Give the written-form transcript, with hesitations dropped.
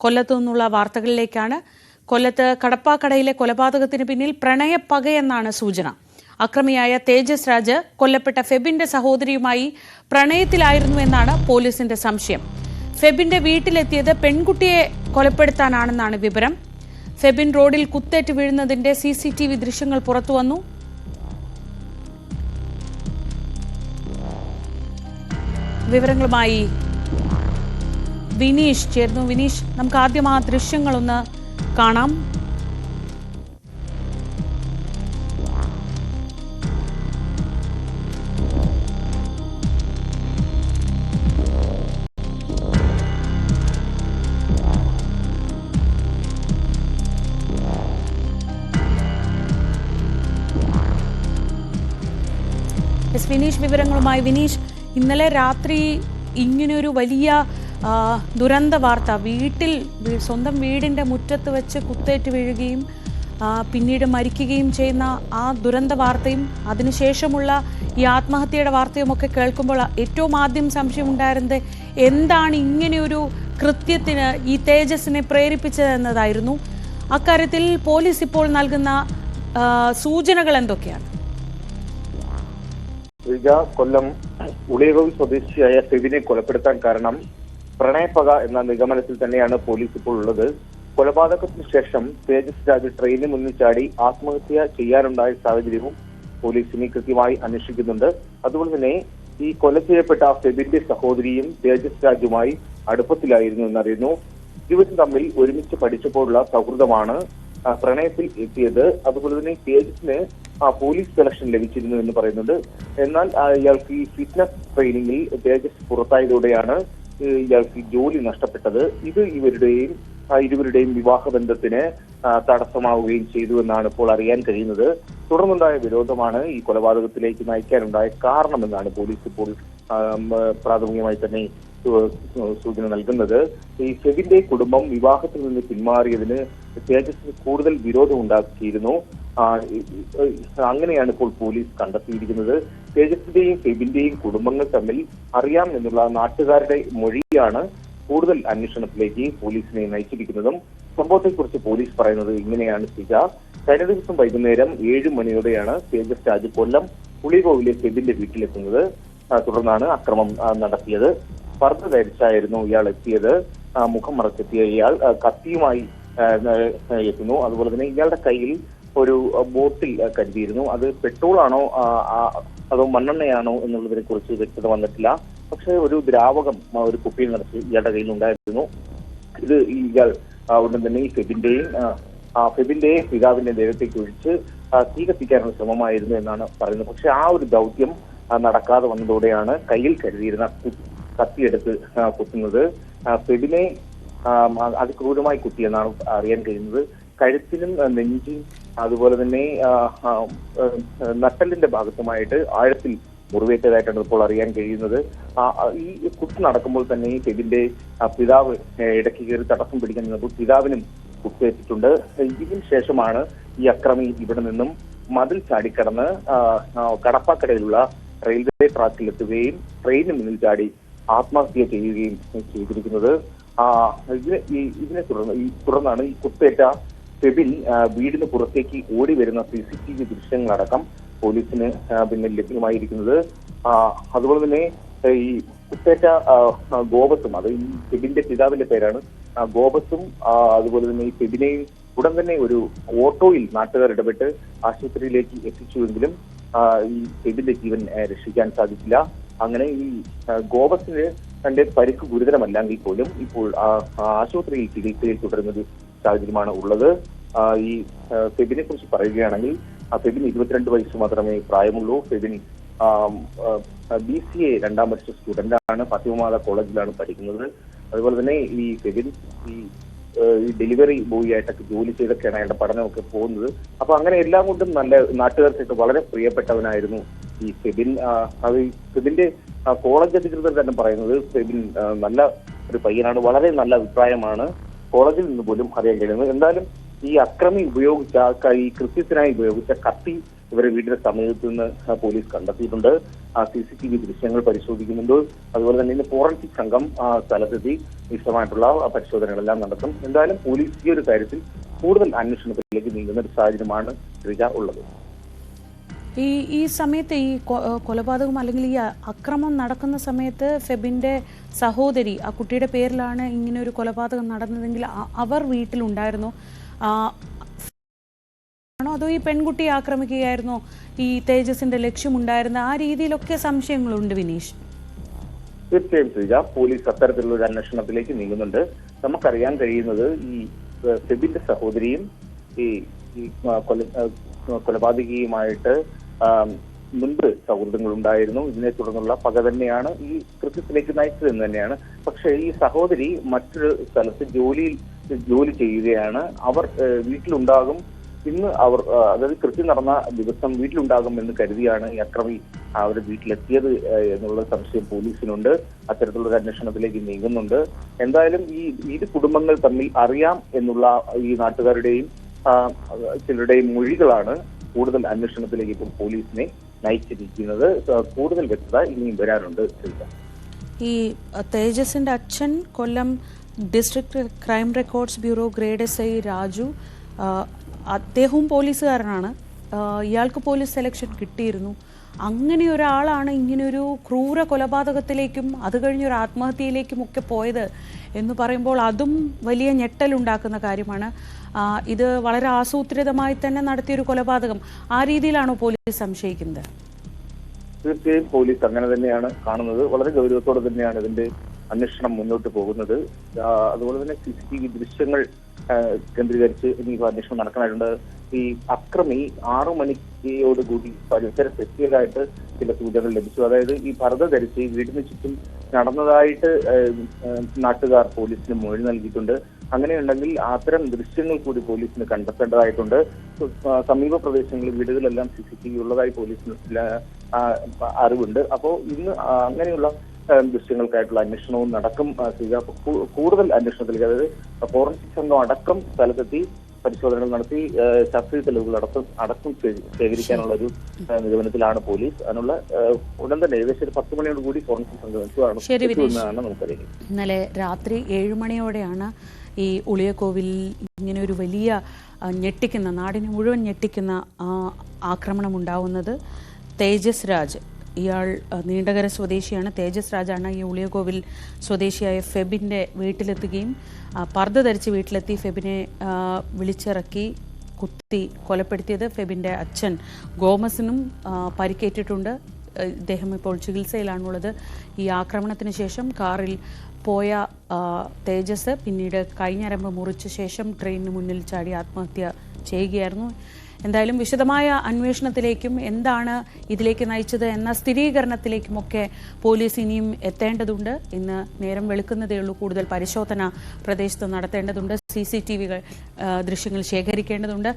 കൊല്ലത്തു നിന്നുള്ള വാർത്തകളിലേക്കാണ്. കൊല്ലത്ത് കടപ്പാക്കടയിലെ കൊലപാതകത്തിന് പിന്നിൽ പ്രണയപ്പകയെന്നാണ് സൂചന. അക്രമിയായ തേജസ് രാജ് കൊല്ലപ്പെട്ട ഫെബിന്റെ സഹോദരിയുമായി പ്രണയത്തിലായിരുന്നുവെന്നാണ് പോലീസിന്റെ സംശയം. ഫെബിന്റെ വീട്ടിലെത്തിയത് പെൺകുട്ടിയെ കൊലപ്പെടുത്താനാണെന്നാണ് വിവരം. ഫെബിൻ റോഡിൽ കുത്തേറ്റ് വീഴുന്നതിന്റെ CCTV ദൃശ്യങ്ങൾ പുറത്തുവന്നു. വിവരങ്ങളുമായി വിനീഷ് ചേർന്നു. വിനീഷ്, നമുക്ക് ആദ്യം ആ ദൃശ്യങ്ങളൊന്ന് കാണാം. വിനീഷ്, വിവരങ്ങളുമായി. വിനീഷ്, ഇന്നലെ രാത്രി ഇങ്ങനെയൊരു വലിയ ദുരന്ത വാർത്ത, സ്വന്തം വീടിൻ്റെ മുറ്റത്ത് വെച്ച് കുത്തേറ്റ് വീഴുകയും പിന്നീട് മരിക്കുകയും ചെയ്യുന്ന ആ ദുരന്ത വാർത്തയും അതിനുശേഷമുള്ള ഈ ആത്മഹത്യയുടെ വാർത്തയും ഒക്കെ കേൾക്കുമ്പോൾ ഏറ്റവും ആദ്യം സംശയമുണ്ടായിരുന്നത് എന്താണ് ഇങ്ങനെയൊരു കൃത്യത്തിന് ഈ തേജസ്സിനെ പ്രേരിപ്പിച്ചതെന്നതായിരുന്നു. അക്കാര്യത്തിൽ പോലീസ് ഇപ്പോൾ നൽകുന്ന സൂചനകൾ എന്തൊക്കെയാണ്? കൊല്ലം ഉളിയകോവിൽ സ്വദേശിയായ ഫെബിനെ കൊലപ്പെടുത്താൻ കാരണം പ്രണയപ്പക എന്ന നിഗമനത്തിൽ തന്നെയാണ് പോലീസ് ഇപ്പോൾ ഉള്ളത്. കൊലപാതകത്തിന് ശേഷം തേജസ് രാജ് ട്രെയിനിന് മുന്നിൽ ചാടി ആത്മഹത്യ ചെയ്യാനുണ്ടായ സാഹചര്യവും പോലീസിനെ കൃത്യമായി അന്വേഷിക്കുന്നുണ്ട്. അതുപോലെ തന്നെ ഈ കൊല ചെയ്യപ്പെട്ട ഫെബിന്റെ സഹോദരിയും തേജസ് രാജുമായി അടുപ്പത്തിലായിരുന്നു എന്നറിയുന്നു. ഇരുവരും തമ്മിൽ ഒരുമിച്ച് പഠിച്ചപ്പോഴുള്ള സൗഹൃദമാണ് പ്രണയത്തിൽ എത്തിയത്. അതുപോലെ തന്നെ തേജസിന് പോലീസ് സെലക്ഷൻ ലഭിച്ചിരുന്നു എന്ന് പറയുന്നുണ്ട്. എന്നാൽ ഇയാൾക്ക് ഈ ഫിറ്റ്നസ് ട്രെയിനിങ്ങിൽ തേജസ് പുറത്തായതോടെയാണ് ഇയാൾക്ക് ജോലി നഷ്ടപ്പെട്ടത്. ഇത് ഇരുവരുടെയും വിവാഹബന്ധത്തിന് തടസ്സമാവുകയും ചെയ്തു എന്നാണ് ഇപ്പോൾ അറിയാൻ കഴിയുന്നത്. തുടർന്നുണ്ടായ വിരോധമാണ് ഈ കൊലപാതകത്തിലേക്ക് നയിക്കാനുണ്ടായ കാരണമെന്നാണ് പോലീസ് ഇപ്പോൾ പ്രാഥമികമായി തന്നെ സൂചന നൽകുന്നത്. ഈ ഫെബിന്റെ കുടുംബം വിവാഹത്തിൽ നിന്ന് പിന്മാറിയതിന് തേജസ്സിന് കൂടുതൽ വിരോധം ഉണ്ടാക്കിയിരുന്നു. അങ്ങനെയാണ് ഇപ്പോൾ പോലീസ് കണ്ടെത്തിയിരിക്കുന്നത്. തേജസ്സിന്റെയും ഫെബിന്റെയും കുടുംബങ്ങൾ തമ്മിൽ അറിയാം എന്നുള്ള നാട്ടുകാരുടെ മൊഴിയാണ് കൂടുതൽ അന്വേഷണത്തിലേക്ക് പോലീസിനെ നയിച്ചിരിക്കുന്നതും. സംഭവത്തെക്കുറിച്ച് പോലീസ് പറയുന്നത് ഇങ്ങനെയാണ്. കഴിഞ്ഞ ദിവസം വൈകുന്നേരം 7 മണിയോടെയാണ് തേജസ് രാജ് കൊല്ലം ഉളിയകോവിലെ ഫെബിന്റെ വീട്ടിലെത്തുന്നത്. തുടർന്നാണ് അക്രമം നടത്തിയത്. പർദ്ദ ധരിച്ചായിരുന്നു ഇയാൾ എത്തിയത്. മുഖം മറച്ചെത്തിയ ഇയാൾ കത്തിയുമായി എത്തുന്നു. അതുപോലെ തന്നെ ഇയാളുടെ കയ്യിൽ ഒരു ബോട്ടിൽ കരുതിയിരുന്നു. അത് പെട്രോൾ ആണോ അതോ മണ്ണെണ്ണയാണോ എന്നുള്ളതിനെ കുറിച്ച് വ്യക്തത വന്നിട്ടില്ല. പക്ഷെ ഒരു ദ്രാവകം ഒരു കുപ്പിയിൽ നിറച്ച് ഇയാളുടെ കയ്യിൽ ഉണ്ടായിരുന്നു. ഇത് ഇയാൾ ഉടൻ തന്നെ ഈ ഫെബിന്റെ പിതാവിന്റെ ദേഹത്തേക്ക് ഒഴിച്ച് തീ കത്തിക്കാനുള്ള ശ്രമമായിരുന്നു എന്നാണ് പറയുന്നത്. പക്ഷെ ആ ഒരു ദൗത്യം നടക്കാതെ വന്നതോടെയാണ് കയ്യിൽ കരുതിയിരുന്ന കത്തിയെടുത്ത് കുത്തുന്നത്. ഫെബിനെ അതിക്രൂരമായി കുത്തിയെന്നാണ് അറിയാൻ കഴിയുന്നത്. കഴുത്തിനും നെഞ്ചിനും അതുപോലെ തന്നെ നട്ടലിന്റെ ഭാഗത്തുമായിട്ട് ആഴത്തിൽ മുറിവേറ്റതായിട്ടാണ് ഇപ്പോൾ അറിയാൻ കഴിയുന്നത്. ഈ കുത്ത് നടക്കുമ്പോൾ തന്നെ ഈ ഫെബിന്റെ പിതാവ് ഇടയ്ക്ക് കയറി തടസ്സം പിടിക്കാൻ നിന്നപ്പോൾ പിതാവിനും കുത്തേറ്റിട്ടുണ്ട്. ഇതിന് ശേഷമാണ് ഈ അക്രമി ഇവിടെ നിന്നും മതിൽ ചാടിക്കടന്ന് കടപ്പാക്കടയിലുള്ള റെയിൽവേ ട്രാക്കിലെത്തുകയും ട്രെയിനിന് മുന്നിൽ ചാടി ആത്മഹത്യ ചെയ്യുകയും ചെയ്തിരിക്കുന്നത്. ഇതിനെ തുടർന്നാണ് ഈ കുത്തേറ്റ ഫെബിൻ വീടിന് പുറത്തേക്ക് ഓടി വരുന്ന CCTV ദൃശ്യങ്ങളടക്കം പോലീസിന് പിന്നെ ലഭ്യമായിരിക്കുന്നത്. അതുപോലെ തന്നെ ഈ കുത്തേറ്റ ഗോപസും, അത് ഈ ഫെബിന്റെ പിതാവിന്റെ പേരാണ്, ഗോപസും അതുപോലെ തന്നെ ഈ ഫെബിനെയും ഉടൻ തന്നെ ഒരു ഓട്ടോയിൽ നാട്ടുകാർ ഇടപെട്ട് ആശുപത്രിയിലേക്ക് എത്തിച്ചുവെങ്കിലും ഈ ഫെബിന്റെ ജീവൻ രക്ഷിക്കാൻ സാധിച്ചില്ല. അങ്ങനെ ഈ ഗോപസിന് തന്റെ പരിക്ക് ഗുരുതരമല്ലെങ്കിൽ പോലും ഇപ്പോൾ ആശുപത്രിയിൽ ചികിത്സയിൽ തുടരുന്നൊരു സാഹചര്യമാണ് ഉള്ളത്. ഈ ഫെബിനെ കുറിച്ച് പറയുകയാണെങ്കിൽ ഫെബിന് 22 വയസ്സ് മാത്രമേ പ്രായമുള്ളൂ. ഫെബിൻ BCA 2ാം വർഷ സ്റ്റുഡന്റ് ആണ്. ഫാത്തിമ കോളേജിലാണ് പഠിക്കുന്നത്. അതുപോലെ തന്നെ ഈ ഫെബിൻ ഈ ഡെലിവറി ബോയ് ആയിട്ടൊക്കെ ജോലി ചെയ്തൊക്കെയാണ് അയാളുടെ പഠനമൊക്കെ പോകുന്നത്. അപ്പൊ അങ്ങനെ എല്ലാം കൊണ്ടും നല്ല നാട്ടുകാർക്കൊക്കെ വളരെ പ്രിയപ്പെട്ടവനായിരുന്നു ഈ ഫെബിൻ. അത് ഫെബിന്റെ കോളേജ് അധികൃതർ തന്നെ പറയുന്നത് ഫെബിൻ നല്ല ഒരു പയ്യനാണ്, വളരെ നല്ല അഭിപ്രായമാണ് കോളേജിൽ നിന്ന് പോലും അറിയാൻ കഴിയുന്നത്. എന്തായാലും ഈ അക്രമി ഉപയോഗിച്ച ഈ കൃത്യത്തിനായി ഉപയോഗിച്ച കത്തി ഇവരെ വീടിന്റെ സമീപത്ത് നിന്ന് പോലീസ് കണ്ടെത്തിയിട്ടുണ്ട്. CCTV ദൃശ്യങ്ങൾ പരിശോധിക്കുന്നുണ്ട്. അതുപോലെ തന്നെ ഇന്ന് ഫോറൻസിക് സംഘം സ്ഥലത്തെത്തി വിശദമായിട്ടുള്ള പരിശോധനകളെല്ലാം നടത്തും. എന്തായാലും പോലീസ് ഈ ഒരു കാര്യത്തിൽ കൂടുതൽ അന്വേഷണത്തിലേക്ക് നീങ്ങുന്ന ഒരു സാഹചര്യമാണ് ഉള്ളത്. ഈ സമയത്ത് ഈ കൊലപാതകം അല്ലെങ്കിൽ ഈ അക്രമം നടക്കുന്ന സമയത്ത് ഫെബിന്റെ സഹോദരി, ആ കുട്ടിയുടെ പേരിലാണ് ഇങ്ങനെ ഒരു കൊലപാതകം നടന്നതെങ്കിൽ അവർ വീട്ടിലുണ്ടായിരുന്നോ? ആണോ അതോ ഈ പെൺകുട്ടിയെ ആക്രമിക്കുകയായിരുന്നോ ഈ തേജസിന്റെ ലക്ഷ്യമുണ്ടായിരുന്ന? ആ രീതിയിലൊക്കെ സംശയങ്ങളുണ്ട് വിനീഷ്. തീർച്ചയായും ശ്രീജ, പോലീസ് അത്തരത്തിലുള്ള ഒരു അന്വേഷണത്തിലേക്ക് നീങ്ങുന്നുണ്ട്. നമുക്കറിയാൻ കഴിയുന്നത് ഈ ഫെബിന്റെ സഹോദരിയും ഈ കൊലപാതകിയുമായിട്ട് മുൻപ് സൗഹൃദങ്ങൾ ഉണ്ടായിരുന്നു. ഇതിനെ തുടർന്നുള്ള പക തന്നെയാണ് ഈ കൃത്യത്തിലേക്ക് നയിച്ചതെന്ന് തന്നെയാണ്. പക്ഷേ ഈ സഹോദരി മറ്റൊരു സ്ഥലത്ത് ജോലി ചെയ്യുകയാണ്. അവർ വീട്ടിലുണ്ടാകും. ഇന്ന് അവർ അതായത് കൃത്യം നടന്ന ദിവസം വീട്ടിലുണ്ടാകും എന്ന് കരുതിയാണ് ഈ അക്രമി അവരുടെ വീട്ടിലെത്തിയത് എന്നുള്ള സംശയം പോലീസിനുണ്ട്. അത്തരത്തിലുള്ള ഒരു അന്വേഷണത്തിലേക്ക് നീങ്ങുന്നുണ്ട്. എന്തായാലും ഈ ഇരു കുടുംബങ്ങൾ തമ്മിൽ അറിയാം എന്നുള്ള ഈ നാട്ടുകാരുടെയും ചിലരുടെയും മൊഴികളാണ് കൂടുതൽ അന്വേഷണത്തിലേക്ക് ഇപ്പോൾ പോലീസിനെ നയിച്ചിരിക്കുന്നത്. കൂടുതൽ വ്യക്തത ഇനിയും വരാനുണ്ട്. ഈ തേജസിന്റെ അച്ഛൻ Kollam district crime records bureau grade SI Raju, അദ്ദേഹവും പോലീസുകാരനാണ്. ഇയാൾക്ക് പോലീസ് സെലക്ഷൻ കിട്ടിയിരുന്നു. അങ്ങനെ ഒരാളാണ് ഇങ്ങനെയൊരു ക്രൂര കൊലപാതകത്തിലേക്കും അത് കഴിഞ്ഞൊരു ആത്മഹത്യയിലേക്കും ഒക്കെ പോയത് എന്ന് പറയുമ്പോൾ അതും വലിയ ഞെട്ടലുണ്ടാക്കുന്ന കാര്യമാണ്. ഇത് വളരെ ആസൂത്രിതമായി തന്നെ നടത്തിയൊരു കൊലപാതകം, ആ രീതിയിലാണോ പോലീസ് സംശയിക്കുന്നത്? തീർച്ചയായും പോലീസ് അങ്ങനെ തന്നെയാണ് കാണുന്നത്. വളരെ ഗൗരവത്തോടെ തന്നെയാണ് ഇതിന്റെ അന്വേഷണം മുന്നോട്ട് പോകുന്നത്. അതുപോലെ തന്നെ CCTV ദൃശ്യങ്ങൾ കേന്ദ്രീകരിച്ച് ഇനി അന്വേഷണം നടക്കാനായിട്ടുണ്ട്. ഈ അക്രമി 6 മണിയോടുകൂടി പരിസരത്ത് എത്തിയതായിട്ട് ചില സൂചനകൾ ലഭിച്ചു. അതായത് ഈ പർദ്ദ ധരിച്ച് വീടിന് ചുറ്റും നടന്നതായിട്ട് നാട്ടുകാർ പോലീസിന് മൊഴി നൽകിയിട്ടുണ്ട്. അങ്ങനെയുണ്ടെങ്കിൽ അത്തരം ദൃശ്യങ്ങൾ കൂടി പോലീസിന് കണ്ടെത്തേണ്ടതായിട്ടുണ്ട്. സമീപ പ്രദേശങ്ങളിൽ വീടുകളെല്ലാം CCTV ഉള്ളതായി പോലീസിന് അറിവുണ്ട്. അപ്പോൾ ഇന്ന് അങ്ങനെയുള്ള ദൃശ്യങ്ങൾക്കായിട്ടുള്ള അന്വേഷണവും നടക്കും. കൂടുതൽ അന്വേഷണത്തിലേക്ക്, അതായത് ഫോറൻസിക് സംഘം അടക്കം സ്ഥലത്തെത്തി പരിശോധനകൾ നടത്തി ശാസ്ത്രീയ തെളിവുകൾ അടക്കം ശേഖരിക്കാനുള്ള ഒരു നിഗമനത്തിലാണ് പോലീസ്. അതിനുള്ള ഉടൻ തന്നെ ഏകദേശം ഒരു 10 മണിയോട് കൂടി ഫോറൻസിക് സംഘം എത്തുമെന്നാണ് നമുക്കറിയാം. ഇന്നലെ രാത്രി 7 മണിയോടെയാണ് ഈ ഉളിയക്കോവിൽ ഇങ്ങനെ ഒരു വലിയ ഞെട്ടിക്കുന്ന, നാടിനെ മുഴുവൻ ഞെട്ടിക്കുന്ന ആക്രമണം ഉണ്ടാവുന്നത്. തേജസ് രാജ്, ഇയാൾ നീണ്ടകര സ്വദേശിയാണ്. തേജസ് രാജാണ് ഈ ഉളിയകോവിൽ സ്വദേശിയായ ഫെബിൻ്റെ വീട്ടിലെത്തുകയും പർദ്ദ ധരിച്ച് വീട്ടിലെത്തി ഫെബിനെ വിളിച്ചിറക്കി കുത്തി കൊലപ്പെടുത്തിയത്. ഫെബിൻ്റെ അച്ഛൻ ഗോമസിനും പരിക്കേറ്റിട്ടുണ്ട്. ഇദ്ദേഹം ഇപ്പോൾ ചികിത്സയിലാണുള്ളത്. ഈ ആക്രമണത്തിന് ശേഷം കാറിൽ പോയ തേജസ് പിന്നീട് കൈഞ്ഞരമ്പ് മുറിച്ച ശേഷം ട്രെയിനിന് മുന്നിൽ ചാടി ആത്മഹത്യ ചെയ്യുകയായിരുന്നു. എന്തായാലും വിശദമായ അന്വേഷണത്തിലേക്കും എന്താണ് ഇതിലേക്ക് നയിച്ചത് എന്ന സ്ഥിരീകരണത്തിലേക്കുമൊക്കെ പോലീസ് ഇനിയും എത്തേണ്ടതുണ്ട്. ഇന്ന് നേരം വെളുക്കുന്നതേ ഉള്ളൂ. കൂടുതൽ പരിശോധന പ്രദേശത്ത് നടത്തേണ്ടതുണ്ട്. CCTV ദൃശ്യങ്ങൾ ശേഖരിക്കേണ്ടതുണ്ട്.